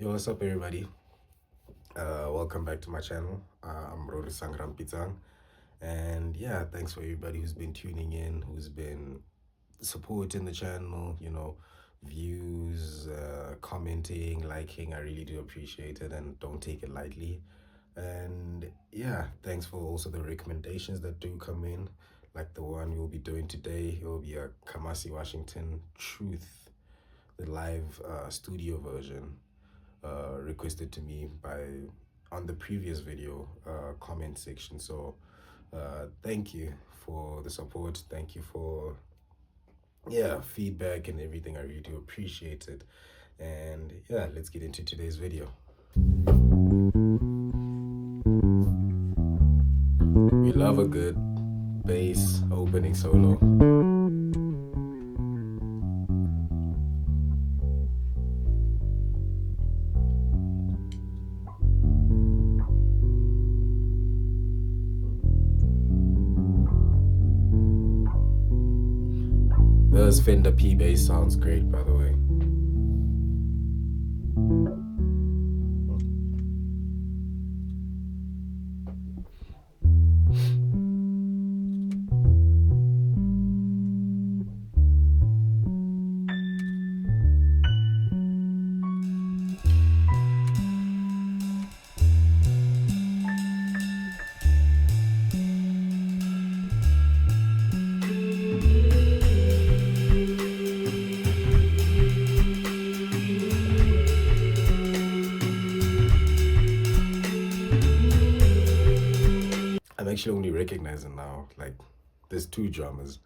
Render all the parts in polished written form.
Yo, what's up, everybody? Welcome back to my channel. I'm Rory Sangram Pitang, and yeah, thanks for everybody who's been tuning in, who's been supporting the channel. Views, commenting, liking. I really do appreciate it, and don't take it lightly. And yeah, thanks for also the recommendations that do come in, like the one we'll be doing today. It will be a Kamasi Washington Truth, the live studio version, requested to me by on the previous video comment section. So thank you for the support, thank you for feedback and everything. I really do appreciate it. And yeah, let's get into today's video. We love a good bass opening solo. This Fender P bass sounds great, by the way. I'm actually only recognizing now, like, there's two drummers,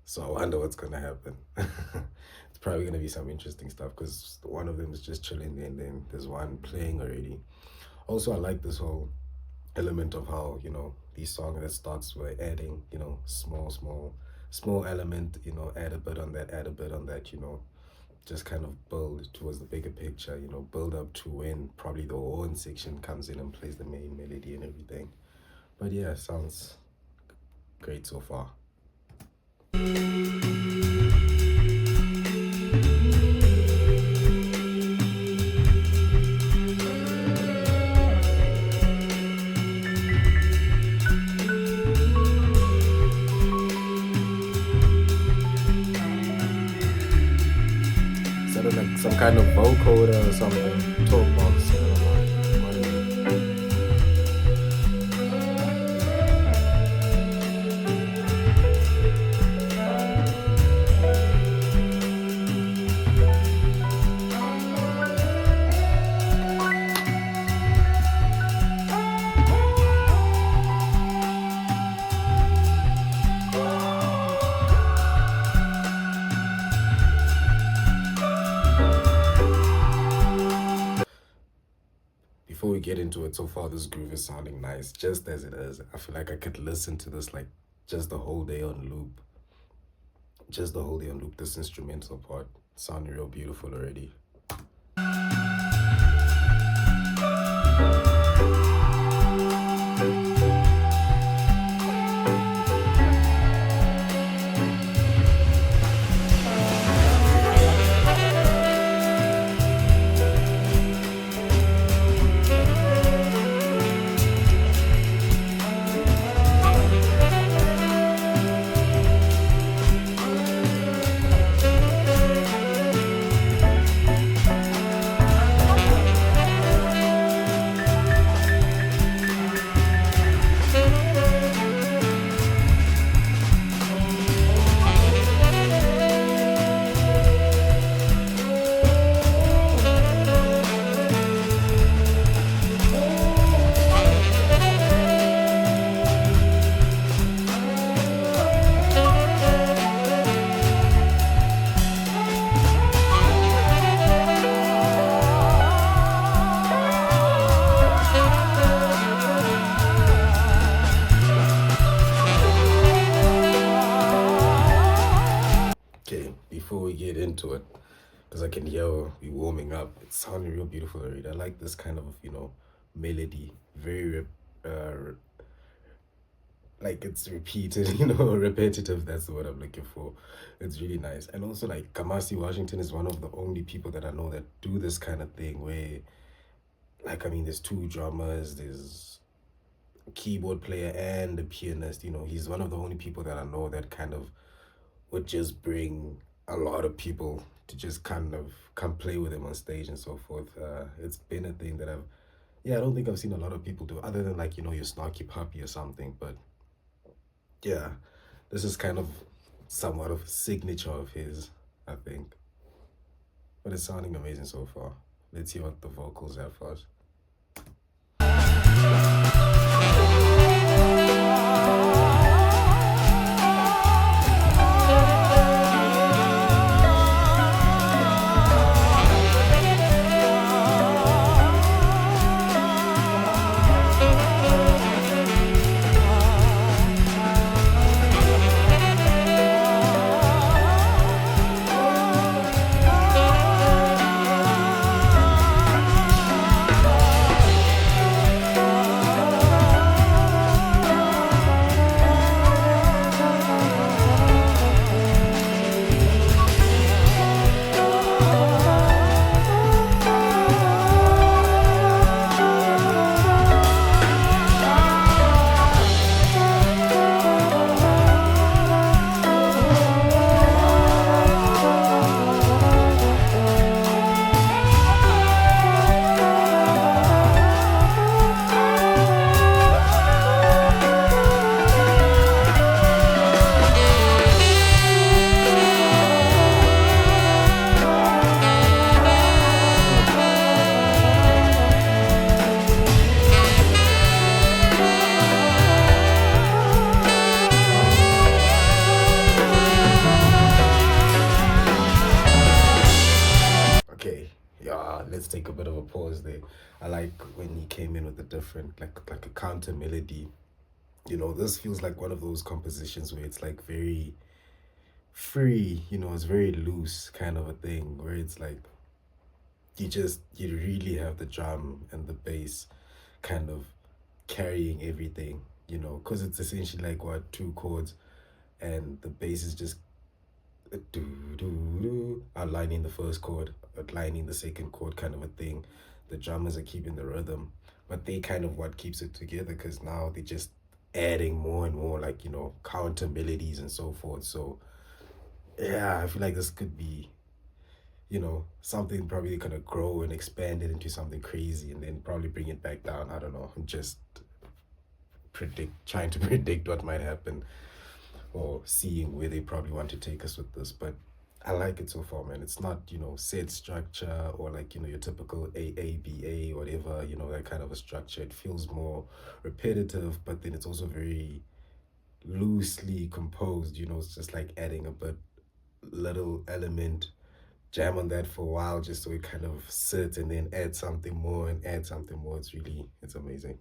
so I wonder what's gonna happen. It's probably gonna be some interesting stuff because one of them is just chilling there, and then there's one playing already. Also, I like this whole element of how, these songs that starts by adding, small element, add a bit on that, add a bit on that, just kind of build towards the bigger picture, build up to when probably the horn section comes in and plays the main melody and everything. But yeah, sounds great so far. Is that like some kind of vocoder or something? Talk box, I don't know. What is it? Before we get into it, so far this groove is sounding nice, just as it is. I feel like I could listen to this like just the whole day on loop. Just the whole day on loop. This instrumental part sounding real beautiful already. Okay, before we get into it, because I can hear we warming up, it's sounding real beautiful already. I like this kind of, melody, very like it's repeated, repetitive. That's the word I'm looking for. It's really nice. And also like Kamasi Washington is one of the only people that I know that do this kind of thing where, like, I mean, there's two drummers, there's a keyboard player and a pianist. He's one of the only people that I know that kind of would just bring a lot of people to just kind of come play with him on stage and so forth. It's been a thing that yeah, I don't think I've seen a lot of people do other than like, your snarky puppy or something. But yeah, this is kind of somewhat of a signature of his, I think. But it's sounding amazing so far. Let's hear what the vocals are first. Okay, yeah, let's take a bit of a pause there. I like when he came in with a different, like a counter melody. This feels like one of those compositions where it's like very free, it's very loose kind of a thing where it's like you really have the drum and the bass kind of carrying everything, because it's essentially like what, two chords, and the bass is just do do do outlining the first chord, outlining the second chord kind of a thing. The drummers are keeping the rhythm, but they kind of what keeps it together because now they're just adding more and more like counter melodies and so forth. So yeah, I feel like this could be something probably gonna grow and expand it into something crazy and then probably bring it back down. I don't know. I'm just trying to predict what might happen or seeing where they probably want to take us with this. But I like it so far, man. It's not, set structure or like, your typical AABA, whatever, that kind of a structure. It feels more repetitive, but then it's also very loosely composed, it's just like adding a bit little element, jam on that for a while just so it kind of sits and then add something more and add something more. It's amazing.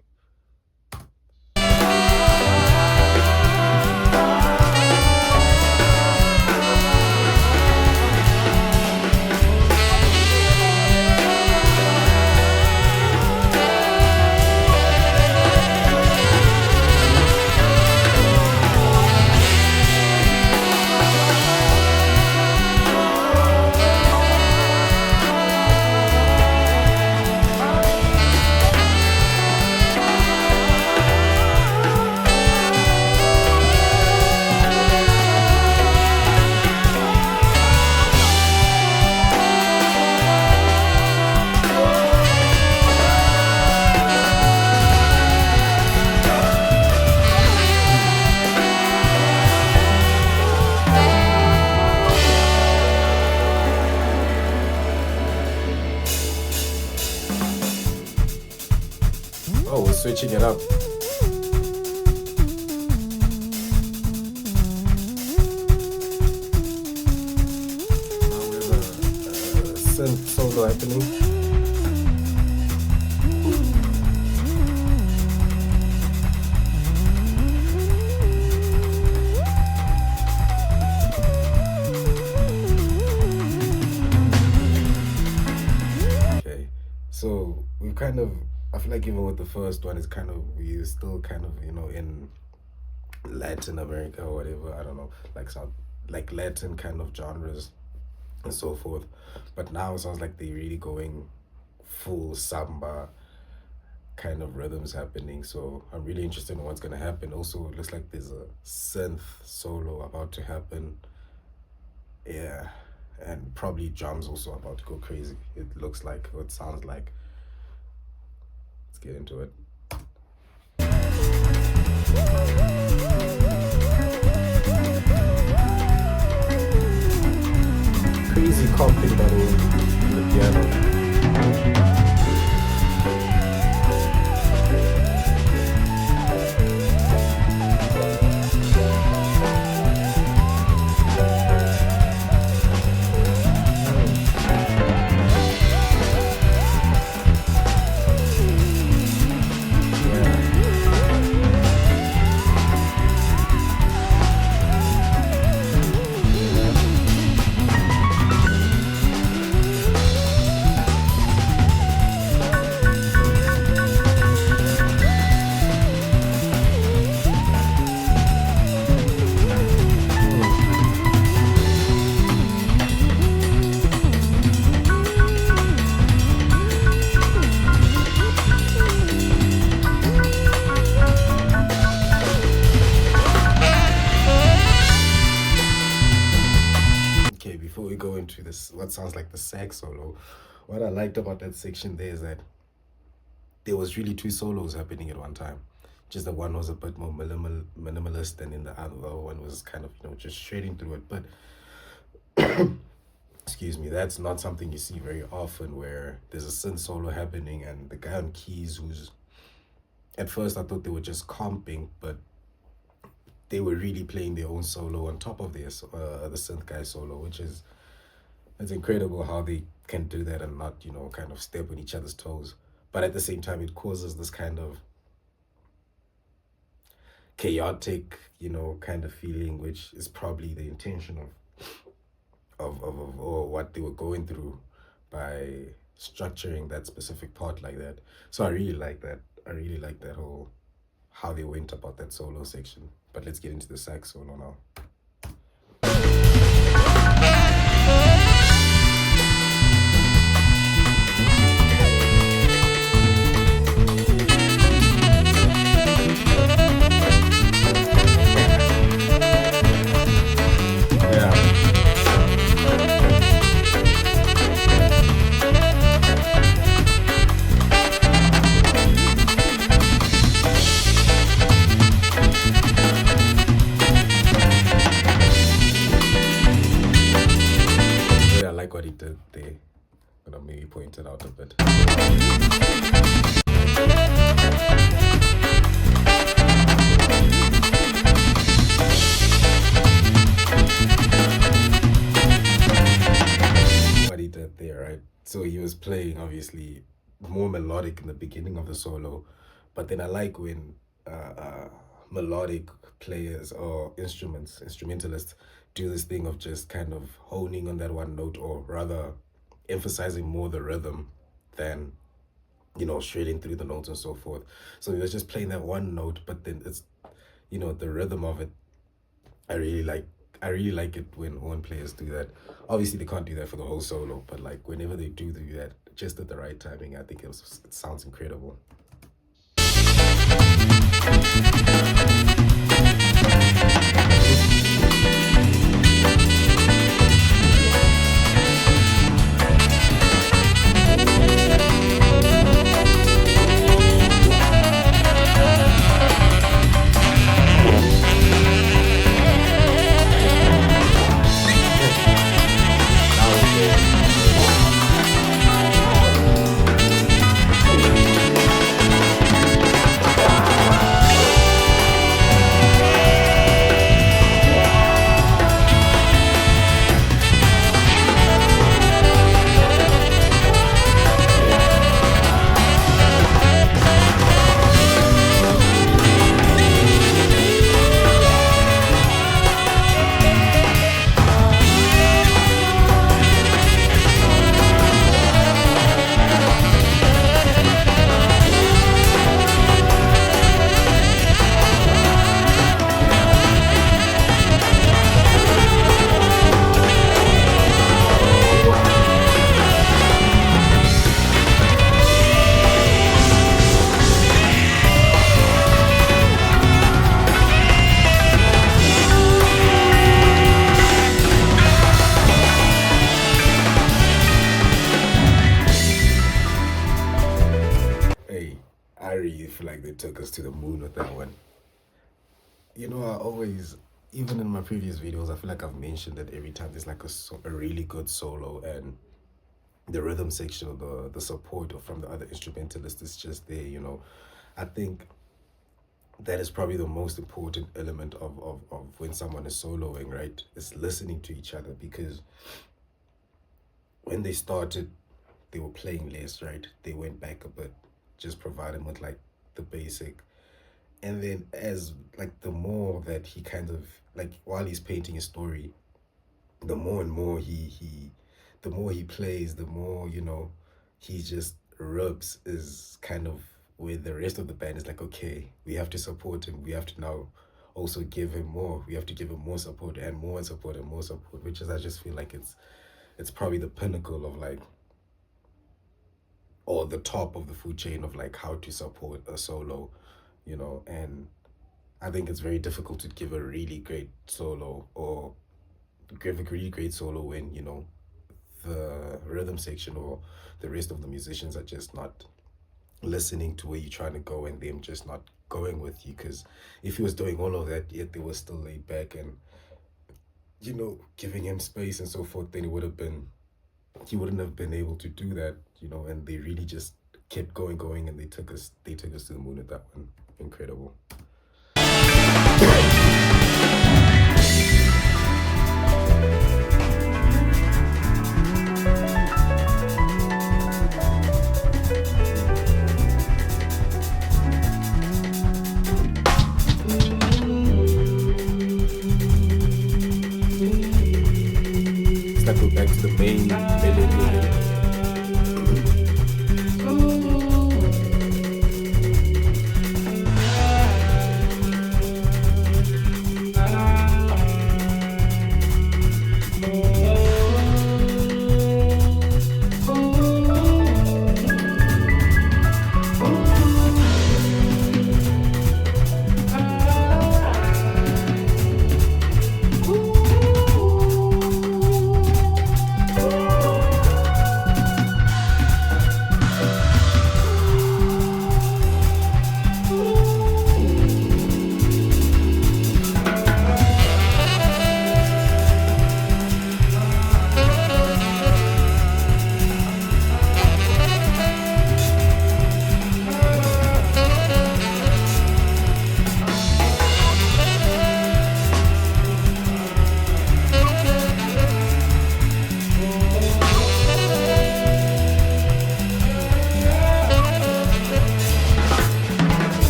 Oh, we're switching it up. Now we have a synth solo happening. Okay, so we've kind of, I feel like even with the first one, it's kind of, we're still kind of, in Latin America or whatever. I don't know, like South, like Latin kind of genres and so forth. But now it sounds like they're really going full samba kind of rhythms happening. So I'm really interested in what's gonna happen. Also, it looks like there's a synth solo about to happen. Yeah, and probably drums also about to go crazy. It looks like, or it sounds like. Let's get into it. Crazy comping by the way, the piano. Yeah. Okay, before we go into this, what sounds like the sax solo, what I liked about that section there is that there was really two solos happening at one time. Just the one was a bit more minimalist, and in the other one was kind of just shredding through it. But excuse me, that's not something you see very often, where there's a synth solo happening and the guy on keys who's at first I thought they were just comping, but they were really playing their own solo on top of their the synth guy solo, which is it's incredible how they can do that and not kind of step on each other's toes. But at the same time, it causes this kind of chaotic, kind of feeling, which is probably the intention of or what they were going through by structuring that specific part like that. So I really like that. I really like that whole how they went about that solo section. But let's get into the sax solo now. Yeah. Yeah, I like what he did there. But I'll maybe point it out a bit. What he did there, right? So he was playing obviously more melodic in the beginning of the solo, but then I like when melodic players or instrumentalists do this thing of just kind of honing on that one note, or rather emphasizing more the rhythm than shredding through the notes and so forth. So he was just playing that one note, but then it's the rhythm of it. I really like I really like it when horn players do that. Obviously, they can't do that for the whole solo, but like whenever they do that, just at the right timing, I think it sounds incredible. to the moon with that one. You know, I always, even in my previous videos, I feel like I've mentioned that every time there's like a really good solo and the rhythm section or the support from the other instrumentalist is just there, you know. I think that is probably the most important element of when someone is soloing, right? Is listening to each other, because when they started, they were playing less, right? They went back a bit, just provide him with like the basic. And then as like the more that he kind of like while he's painting his story, the more and more the more he plays, the more, you know, he just rubs is kind of where the rest of the band is like, okay, we have to support him. We have to now also give him more. We have to give him more support and more support and more support, which is, I just feel like it's probably the pinnacle of like, or the top of the food chain of like how to support a solo, you know. And I think it's very difficult to give a really great solo or give a really great solo when, you know, the rhythm section or the rest of the musicians are just not listening to where you're trying to go and them just not going with you. Because if he was doing all of that yet they were still laid back and, you know, giving him space and so forth, then he wouldn't have been able to do that, you know. And they really just kept going and they took us to the moon with that one. Incredible. It's like we're back to the main melody.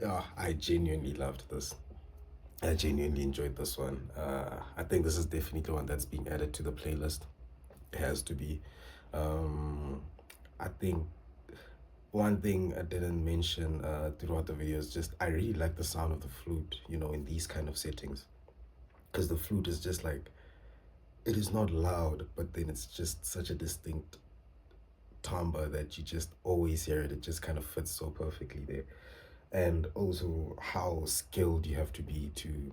Yeah, I genuinely loved this. I genuinely enjoyed this one. I think this is definitely one that's being added to the playlist. It has to be. Um, I think one thing I didn't mention throughout the video is just I really like the sound of the flute, you know, in these kind of settings. Because the flute is just like, it is not loud, but then it's just such a distinct timbre that you just always hear it. It just kind of fits so perfectly there. And also how skilled you have to be to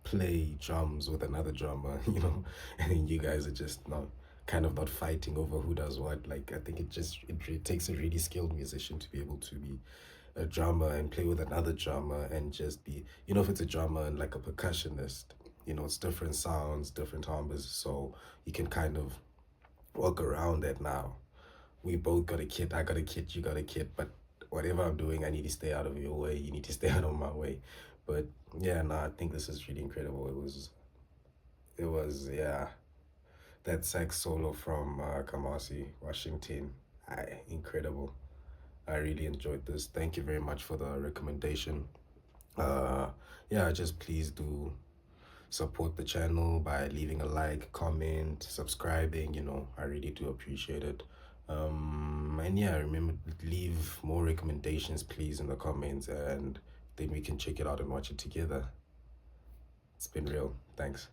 play drums with another drummer, you know, and then you guys are just not kind of not fighting over who does what. Like I think it takes a really skilled musician to be able to be a drummer and play with another drummer and just be, you know, if it's a drummer and like a percussionist, you know, it's different sounds, different timbres, so you can kind of work around that now. We both got a kit. I got a kit. You got a kit. But whatever I'm doing, I need to stay out of your way. You need to stay out of my way. But yeah, no, I think this is really incredible. Yeah, that sax solo from Kamasi, Washington. Incredible. I really enjoyed this. Thank you very much for the recommendation. Uh, yeah, just please do support the channel by leaving a like, comment, subscribing. You know, I really do appreciate it. And yeah, remember, leave more recommendations please in the comments, and then we can check it out and watch it together. It's been real. Thanks.